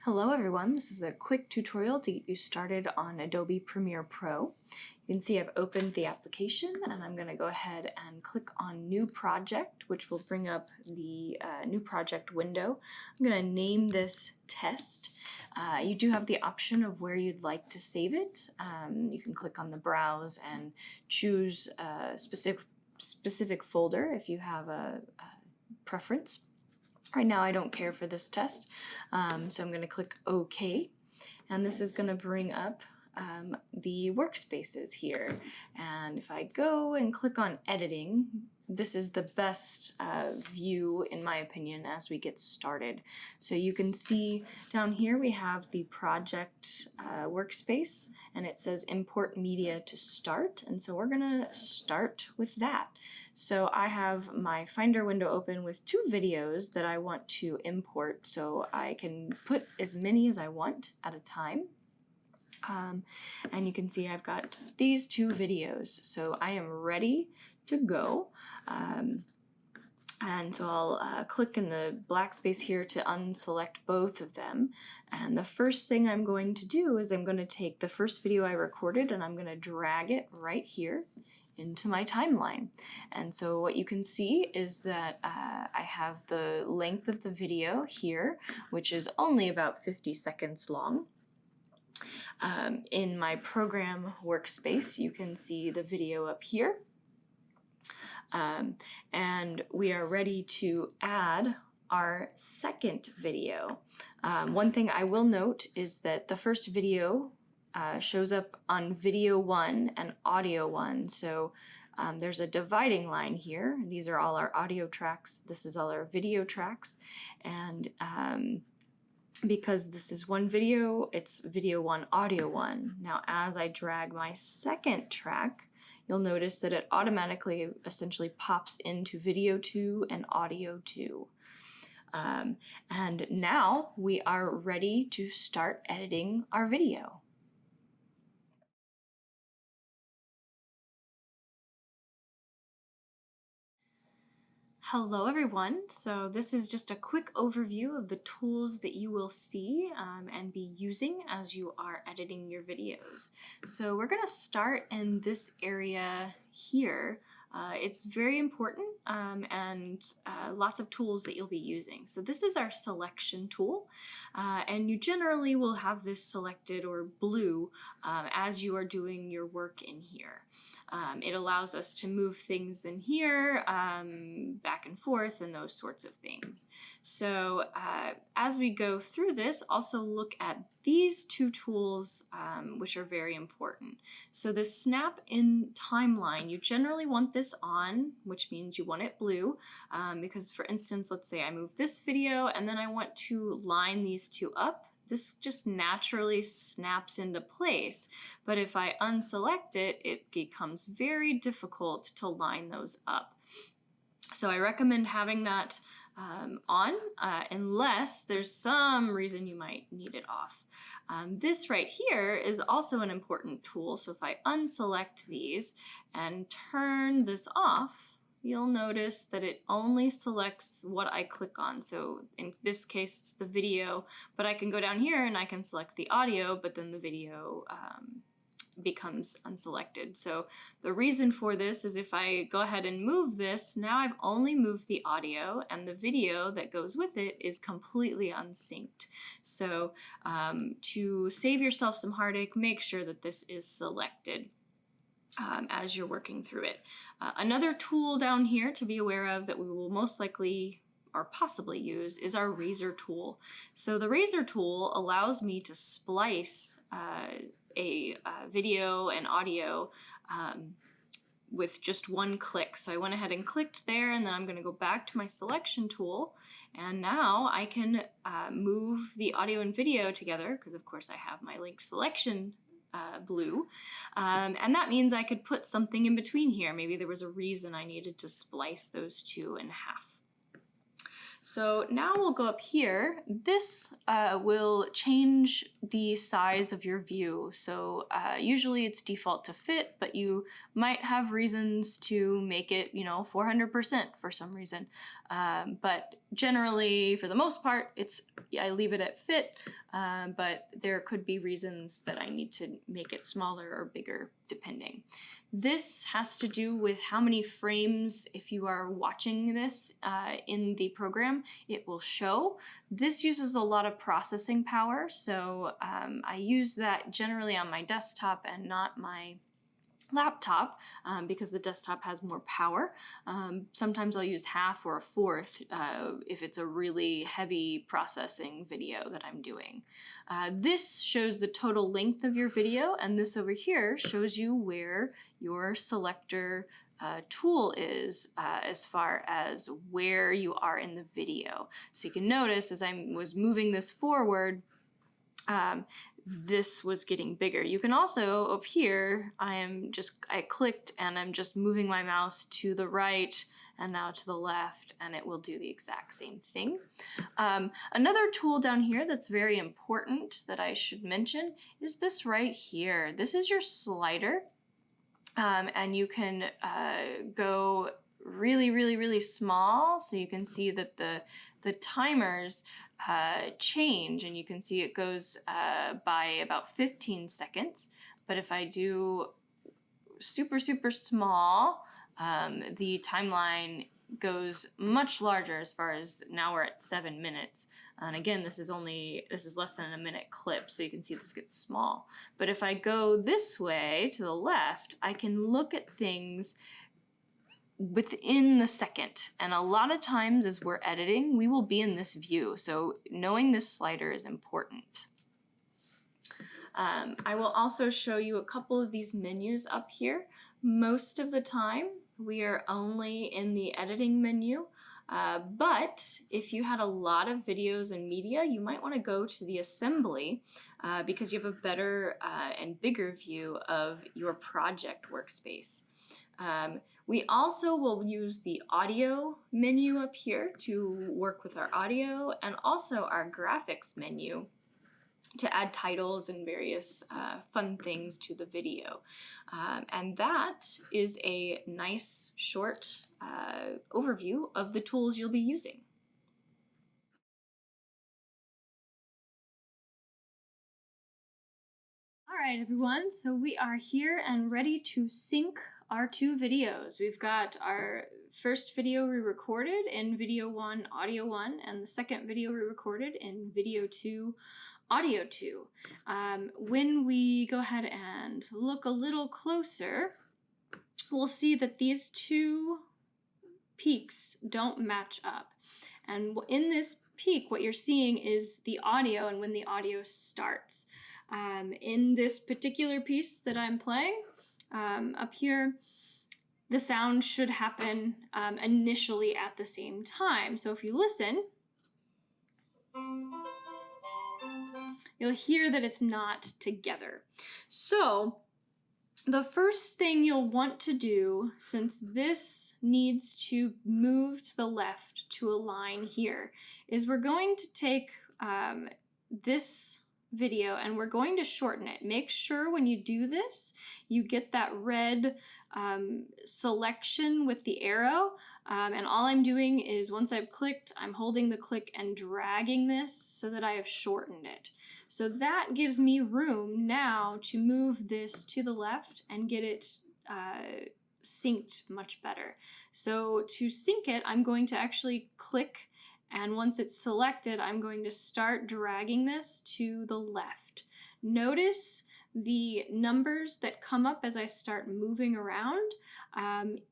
Hello everyone, this is a quick tutorial to get you started on Adobe Premiere Pro. You can see I've opened the application and I'm going to go ahead and click on New Project, which will bring up the New Project window. I'm going to name this Test. You do have the option of where you'd like to save it. You can click on the Browse and choose a specific folder if you have a preference. Right now I don't care for this test, so I'm going to click OK, and this is going to bring up the workspaces here. And if I go and click on editing, this is the best view in my opinion as we get started. So you can see down here we have the project workspace, and it says import media to start, and so we're gonna start with that. So I have my Finder window open with two videos that I want to import, so I can put as many as I want at a time. And you can see I've got these two videos, so I am ready to go. And so I'll click in the black space here to unselect both of them. And the first thing I'm going to do is I'm going to take the first video I recorded and I'm going to drag it right here into my timeline. And so what you can see is that I have the length of the video here, which is only about 50 seconds long. In my program workspace, you can see the video up here. And we are ready to add our second video. One thing I will note is that the first video shows up on video 1 and audio 1. So there's a dividing line here. These are all our audio tracks. This is all our video tracks. And because this is one video, it's video 1, audio 1. Now, as I drag my second track, you'll notice that it automatically essentially pops into video 2 and audio 2. And now we are ready to start editing our video. Hello everyone, so this is just a quick overview of the tools that you will see and be using as you are editing your videos. So we're going to start in this area here. It's very important and lots of tools that you'll be using. So this is our selection tool, and you generally will have this selected or blue as you are doing your work in here. It allows us to move things in here back and forth and those sorts of things. So as we go through this, also look at these two tools which are very important. So the snap in timeline, you generally want this on, which means you want it blue, because for instance, let's say I move this video and then I want to line these two up. This just naturally snaps into place, but if I unselect it, it becomes very difficult to line those up. So I recommend having that on unless there's some reason you might need it off. This right here is also an important tool. So if I unselect these and turn this off, you'll notice that it only selects what I click on. So in this case, it's the video, but I can go down here and I can select the audio, but then the video becomes unselected. So the reason for this is if I go ahead and move this, now I've only moved the audio and the video that goes with it is completely unsynced. So to save yourself some heartache, make sure that this is selected as you're working through it. Another tool down here to be aware of that we will most likely or possibly use is our razor tool. So the razor tool allows me to splice a video and audio with just one click. So I went ahead and clicked there, and then I'm going to go back to my selection tool, and now I can move the audio and video together because of course I have my link selection blue, and that means I could put something in between here. Maybe there was a reason I needed to splice those two in half. So now we'll go up here. This will change the size of your view. So usually it's default to fit, but you might have reasons to make it, 400% for some reason. But generally, for the most part, I leave it at fit, but there could be reasons that I need to make it smaller or bigger, depending. This has to do with how many frames, if you are watching this in the program, it will show. This uses a lot of processing power, so I use that generally on my desktop and not my laptop because the desktop has more power. Sometimes I'll use half or a fourth if it's a really heavy processing video that I'm doing. This shows the total length of your video, and this over here shows you where your selector tool is as far as where you are in the video. So you can notice as I was moving this forward, this was getting bigger. You can also, up here, I clicked and I'm just moving my mouse to the right and now to the left, and it will do the exact same thing. Another tool down here that's very important that I should mention is this right here. This is your slider, and you can go really, really, really small, so you can see that the timers change, and you can see it goes by about 15 seconds. But if I do super, super small, the timeline goes much larger, as far as now we're at 7 minutes. And again, this is less than a minute clip, so you can see this gets small. But if I go this way to the left, I can look at things within the second. And a lot of times as we're editing, we will be in this view. So knowing this slider is important. I will also show you a couple of these menus up here. Most of the time, we are only in the editing menu. But if you had a lot of videos and media, you might want to go to the assembly because you have a better and bigger view of your project workspace. We also will use the audio menu up here to work with our audio, and also our graphics menu to add titles and various fun things to the video. And that is a nice short overview of the tools you'll be using. All right, everyone, so we are here and ready to sync our two videos. We've got our first video we recorded in video 1, audio 1, and the second video we recorded in video 2, audio 2. When we go ahead and look a little closer, we'll see that these two peaks don't match up. And in this peak, what you're seeing is the audio and when the audio starts. In this particular piece that I'm playing, up here, the sound should happen initially at the same time. So if you listen, you'll hear that it's not together. So the first thing you'll want to do, since this needs to move to the left to align here, is we're going to take this video and we're going to shorten it. Make sure when you do this, you get that red selection with the arrow. And all I'm doing is once I've clicked, I'm holding the click and dragging this so that I have shortened it. So that gives me room now to move this to the left and get it synced much better. So to sync it, I'm going to actually click, and once it's selected, I'm going to start dragging this to the left. Notice the numbers that come up as I start moving around.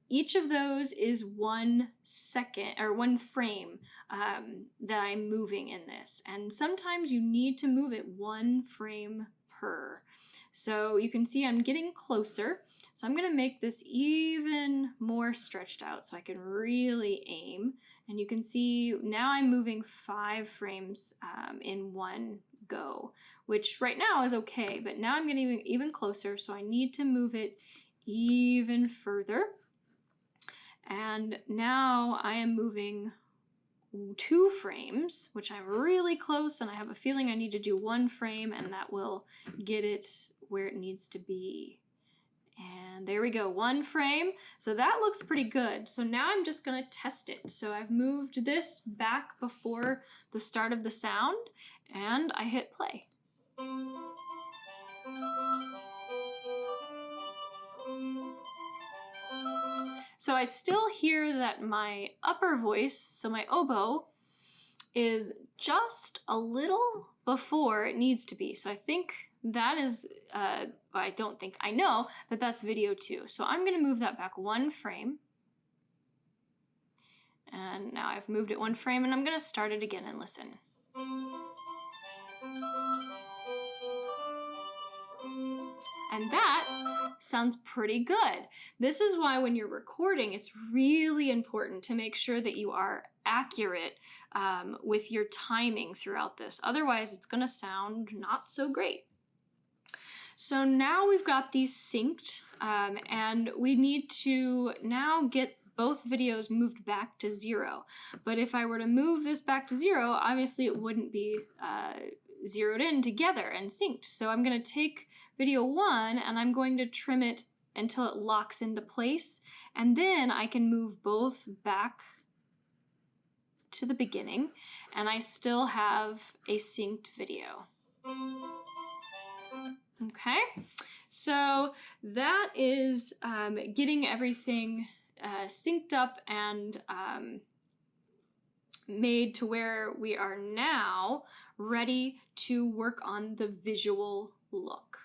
Each of those is 1 second or 1 frame that I'm moving in this. And sometimes you need to move it 1 frame per. So you can see I'm getting closer. So I'm going to make this even more stretched out so I can really aim. And you can see now I'm moving 5 frames in one go, which right now is okay, but now I'm getting even closer, so I need to move it even further. And now I am moving 2 frames, which I'm really close, and I have a feeling I need to do 1 frame, and that will get it where it needs to be. And there we go, 1 frame. So that looks pretty good. So now I'm just gonna test it. So I've moved this back before the start of the sound, and I hit play. So I still hear that my upper voice, so my oboe, is just a little before it needs to be. So I think that is, I don't think, I know that that's video 2. So I'm gonna move that back 1 frame. And now I've moved it 1 frame, and I'm gonna start it again and listen. And that sounds pretty good. This is why when you're recording, it's really important to make sure that you are accurate with your timing throughout this. Otherwise, it's gonna sound not so great. So now we've got these synced, and we need to now get both videos moved back to 0. But if I were to move this back to 0, obviously it wouldn't be zeroed in together and synced. So I'm gonna take video 1 and I'm going to trim it until it locks into place, and then I can move both back to the beginning, and I still have a synced video. Okay, so that is getting everything synced up and made to where we are now ready to work on the visual look.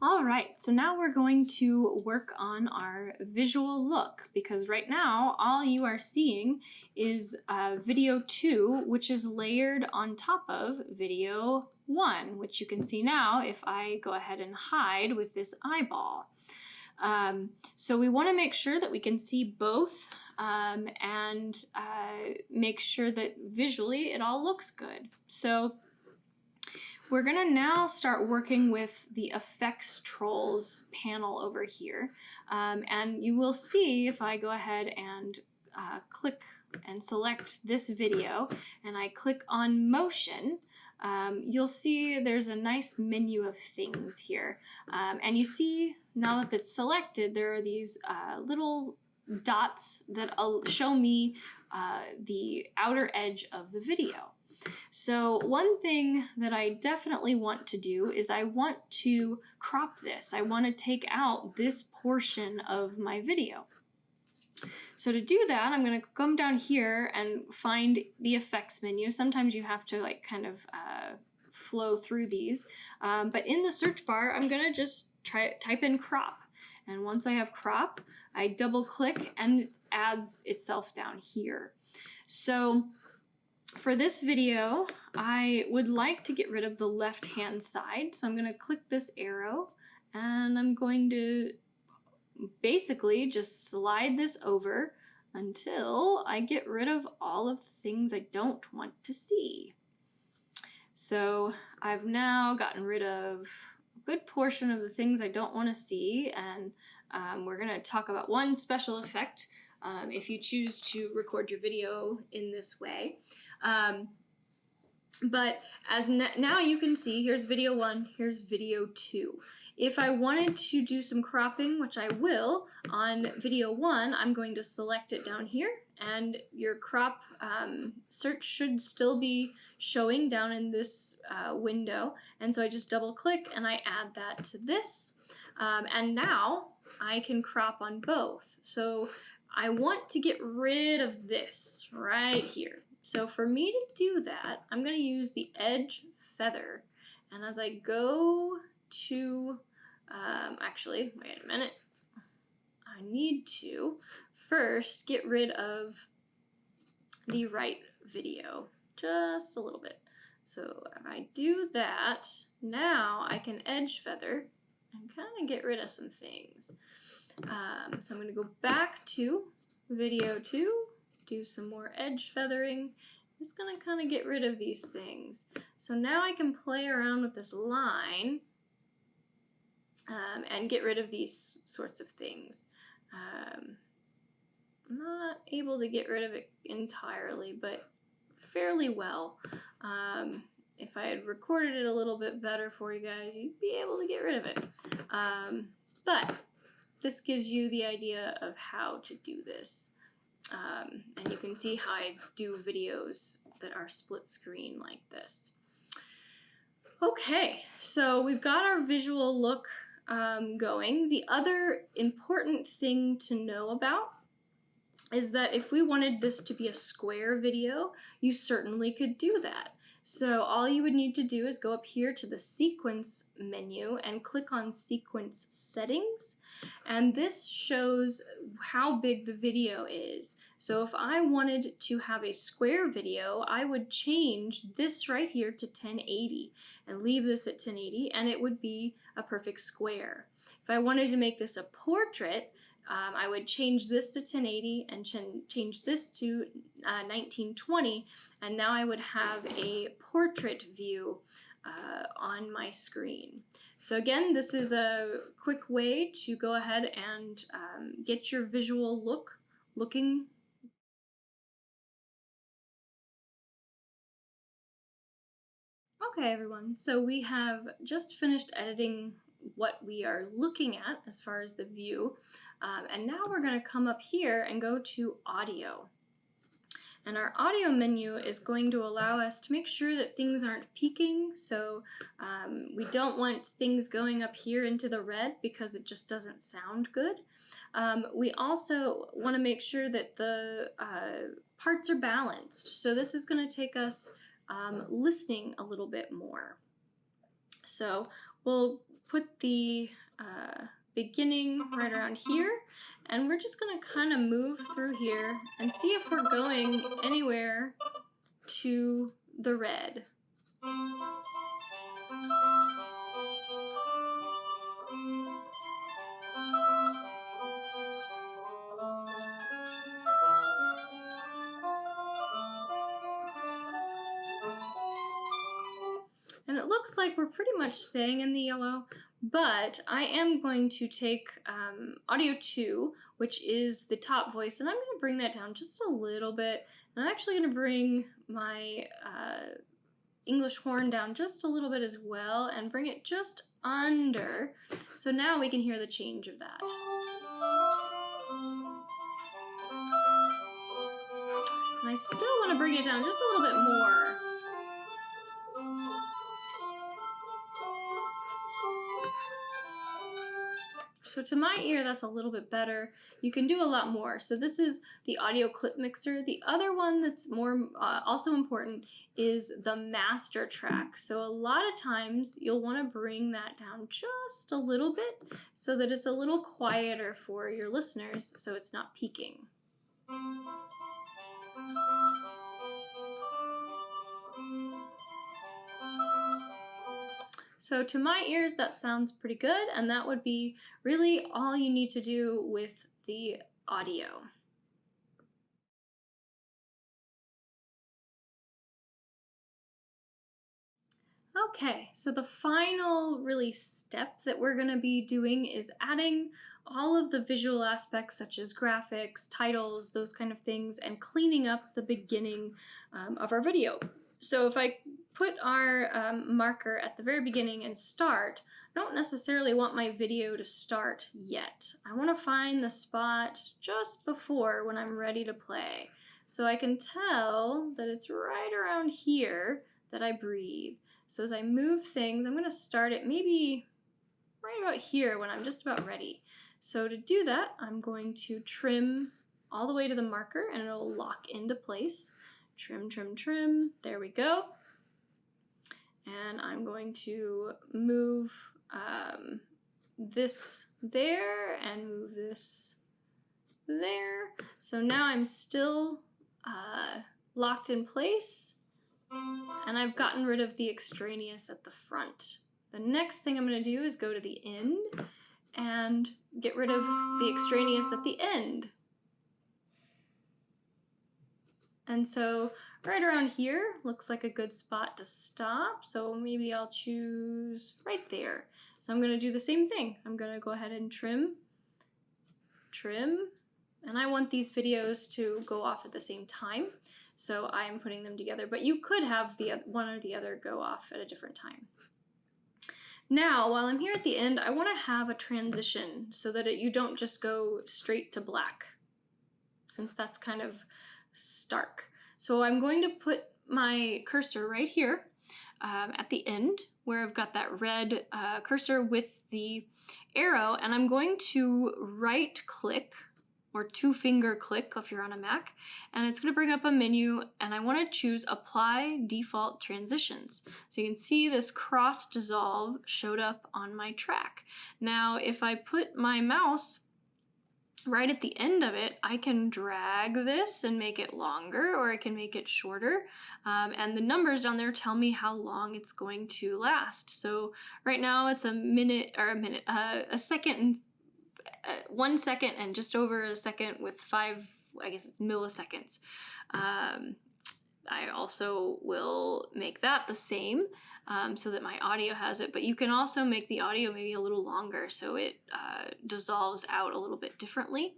All right, so now we're going to work on our visual look, because right now all you are seeing is video 2, which is layered on top of video 1, which you can see now if I go ahead and hide with this eyeball. So we want to make sure that we can see both and make sure that visually it all looks good. So we're gonna now start working with the Effects Trolls panel over here. And you will see if I go ahead and click and select this video and I click on motion, you'll see there's a nice menu of things here. And you see now that it's selected, there are these little dots that show me the outer edge of the video. So one thing that I definitely want to do is I want to crop this. I want to take out this portion of my video. So to do that, I'm going to come down here and find the effects menu. Sometimes you have to like kind of flow through these. But in the search bar, I'm going to just type in crop. And once I have crop, I double click and it adds itself down here. So for this video, I would like to get rid of the left-hand side. So I'm going to click this arrow and I'm going to basically just slide this over until I get rid of all of the things I don't want to see. So I've now gotten rid of a good portion of the things I don't want to see, and we're going to talk about one special effect if you choose to record your video in this way. But as now you can see, here's video 1, here's video 2. If I wanted to do some cropping, which I will, on video 1, I'm going to select it down here, and your crop search should still be showing down in this window. And so I just double click and I add that to this. And now I can crop on both. So I want to get rid of this right here. So for me to do that, I'm going to use the edge feather. And as I go to, actually, wait a minute. I need to first get rid of the right video just a little bit. So if I do that, now I can edge feather and kind of get rid of some things. So I'm going to go back to video 2, do some more edge feathering. It's going to kind of get rid of these things. So now I can play around with this line and get rid of these sorts of things. Not able to get rid of it entirely, but fairly well. If I had recorded it a little bit better for you guys, you'd be able to get rid of it. But this gives you the idea of how to do this. And you can see how I do videos that are split screen like this. Okay, so we've got our visual look going. The other important thing to know about is that if we wanted this to be a square video, you certainly could do that. So all you would need to do is go up here to the sequence menu and click on sequence settings, and this shows how big the video is. So if I wanted to have a square video, I would change this right here to 1080 and leave this at 1080, and it would be a perfect square. If I wanted to make this a portrait, I would change this to 1080 and change this to 1920, and now I would have a portrait view on my screen. So again, this is a quick way to go ahead and get your visual looking. Okay, everyone, so we have just finished editing what we are looking at as far as the view, and now we're going to come up here and go to audio. And our audio menu is going to allow us to make sure that things aren't peaking, so we don't want things going up here into the red because it just doesn't sound good. We also want to make sure that the parts are balanced, so this is going to take us listening a little bit more. So we'll put the beginning right around here, and we're just going to kind of move through here and see if we're going anywhere to the red. And it looks like we're pretty much staying in the yellow, but I am going to take audio 2, which is the top voice, and I'm going to bring that down just a little bit. And I'm actually going to bring my English horn down just a little bit as well and bring it just under. So now we can hear the change of that. And I still want to bring it down just a little bit more. So to my ear, that's a little bit better. You can do a lot more. So this is the audio clip mixer. The other one that's more also important is the master track. So a lot of times you'll want to bring that down just a little bit so that it's a little quieter for your listeners so it's not peaking. So to my ears, that sounds pretty good, and that would be really all you need to do with the audio. Okay, so the final really step that we're going to be doing is adding all of the visual aspects such as graphics, titles, those kind of things, and cleaning up the beginning of our video. So if I put our marker at the very beginning and start, I don't necessarily want my video to start yet. I want to find the spot just before when I'm ready to play. So I can tell that it's right around here that I breathe. So as I move things, I'm going to start it maybe right about here when I'm just about ready. So to do that, I'm going to trim all the way to the marker and it'll lock into place. Trim, trim, trim. There we go. And I'm going to move this there and move this there. So now I'm still locked in place, and I've gotten rid of the extraneous at the front. The next thing I'm going to do is go to the end and get rid of the extraneous at the end. And so right around here looks like a good spot to stop. So maybe I'll choose right there. So I'm going to do the same thing. I'm going to go ahead and trim, and I want these videos to go off at the same time. So I'm putting them together, but you could have the one or the other go off at a different time. Now, while I'm here at the end, I want to have a transition so that you don't just go straight to black, since that's kind of stark. So I'm going to put my cursor right here at the end where I've got that red cursor with the arrow, and I'm going to right click or 2-finger click if you're on a Mac, and it's going to bring up a menu, and I want to choose Apply Default Transitions. So you can see this cross dissolve showed up on my track. Now if I put my mouse right at the end of it, I can drag this and make it longer, or I can make it shorter, and the numbers down there tell me how long it's going to last. So right now it's a second and 1 second and just over a second with 5, I guess it's milliseconds. I also will make that the same so that my audio has it, but you can also make the audio maybe a little longer so it dissolves out a little bit differently.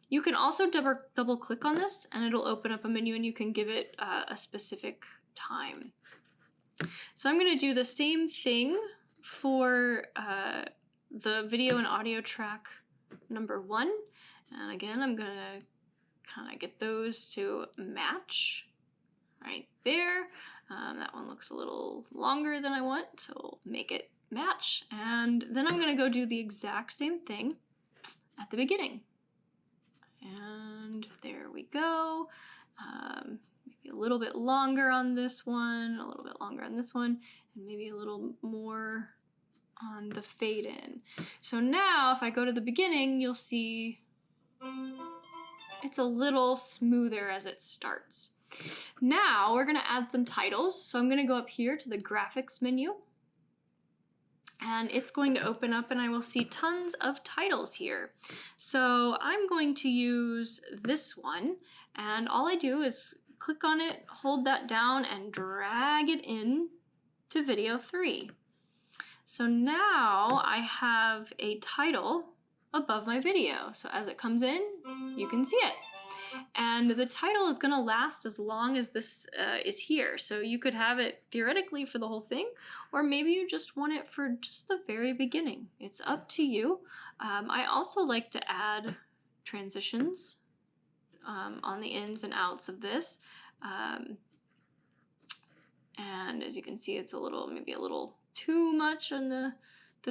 You can also double click on this and it'll open up a menu, and you can give it a specific time. So I'm going to do the same thing for the video and audio track number 1. And again, I'm going to kind of get those to match right there. That one looks a little longer than I want, so we'll make it match. And then I'm going to go do the exact same thing at the beginning. And there we go. Maybe a little bit longer on this one, a little bit longer on this one, and maybe a little more on the fade in. So now if I go to the beginning, you'll see it's a little smoother as it starts. Now we're going to add some titles. So I'm going to go up here to the graphics menu, and it's going to open up, and I will see tons of titles here. So I'm going to use this one, and all I do is click on it, hold that down, and drag it in to video 3. So now I have a title above my video. So as it comes in, you can see it. And the title is going to last as long as this is here. So you could have it theoretically for the whole thing, or maybe you just want it for just the very beginning. It's up to you. I also like to add transitions on the ins and outs of this. And as you can see, it's maybe a little too much on the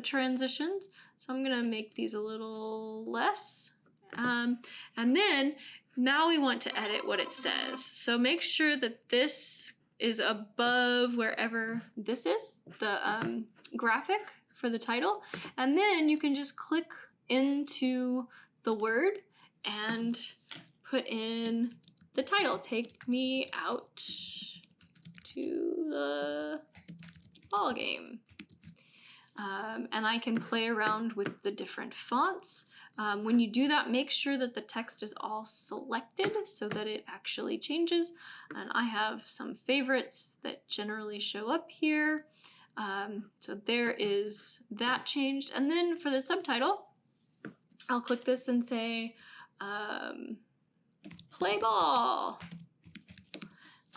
transitions. So I'm going to make these a little less. And then now we want to edit what it says. So make sure that this is above wherever this is, the graphic for the title. And then you can just click into the word and put in the title. Take me out to the ball game. And I can play around with the different fonts. When you do that, make sure that the text is all selected so that it actually changes. And I have some favorites that generally show up here. So there is that changed. And then for the subtitle, I'll click this and say, play ball.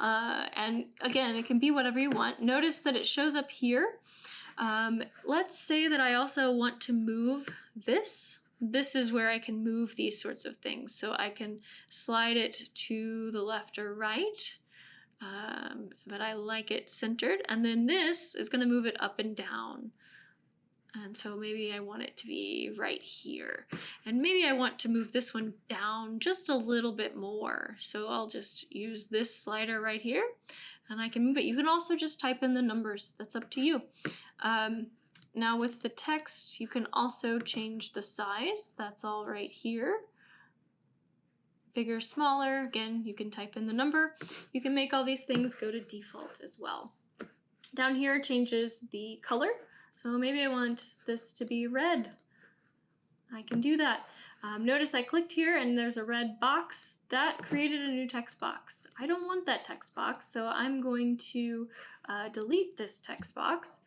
And again, it can be whatever you want. Notice that it shows up here. Let's say that I also want to move this. This is where I can move these sorts of things. So I can slide it to the left or right, but I like it centered. And then this is going to move it up and down. And so maybe I want it to be right here. And maybe I want to move this one down just a little bit more. So I'll just use this slider right here, and I can move it. You can also just type in the numbers. That's up to you. Now with the text, you can also change the size. That's all right here. Bigger, smaller. Again, you can type in the number. You can make all these things go to default as well. Down here changes the color. So maybe I want this to be red. I can do that. Notice I clicked here and there's a red box. That created a new text box. I don't want that text box, so I'm going to delete this text box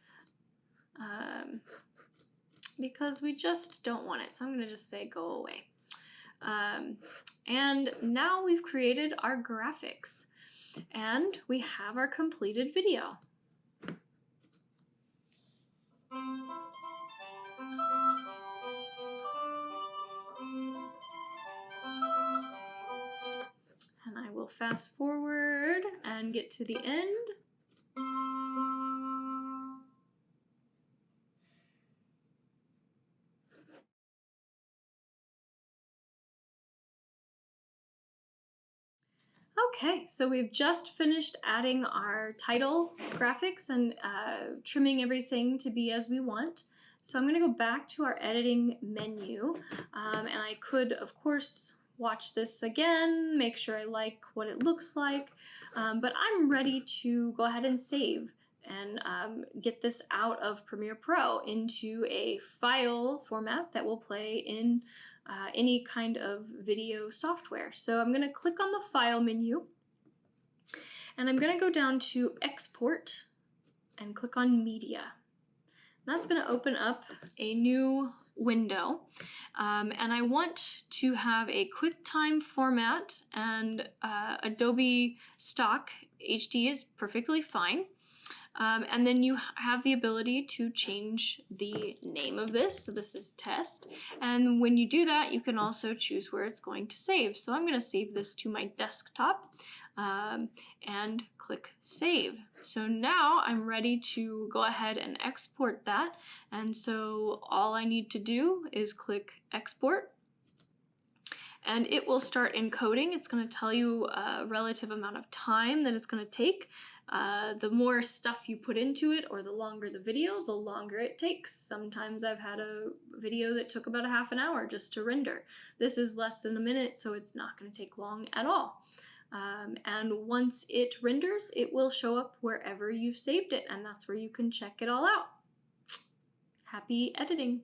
because we just don't want it. So I'm going to just say go away. And now we've created our graphics and we have our completed video. And I will fast forward and get to the end. Okay, so we've just finished adding our title graphics and trimming everything to be as we want. So I'm going to go back to our editing menu, and I could, of course, watch this again, make sure I like what it looks like, but I'm ready to go ahead and save and get this out of Premiere Pro into a file format that will play in any kind of video software. So I'm going to click on the File menu, and I'm going to go down to Export and click on Media. That's going to open up a new window, and I want to have a QuickTime format, and Adobe Stock HD is perfectly fine. And then you have the ability to change the name of this. So this is test. And when you do that, you can also choose where it's going to save. So I'm going to save this to my desktop and click save. So now I'm ready to go ahead and export that. And so all I need to do is click export. And it will start encoding. It's going to tell you a relative amount of time that it's going to take. The more stuff you put into it, or the longer the video, the longer it takes. Sometimes I've had a video that took about a half an hour just to render. This is less than a minute, so it's not going to take long at all. And once it renders, it will show up wherever you've saved it, and that's where you can check it all out. Happy editing!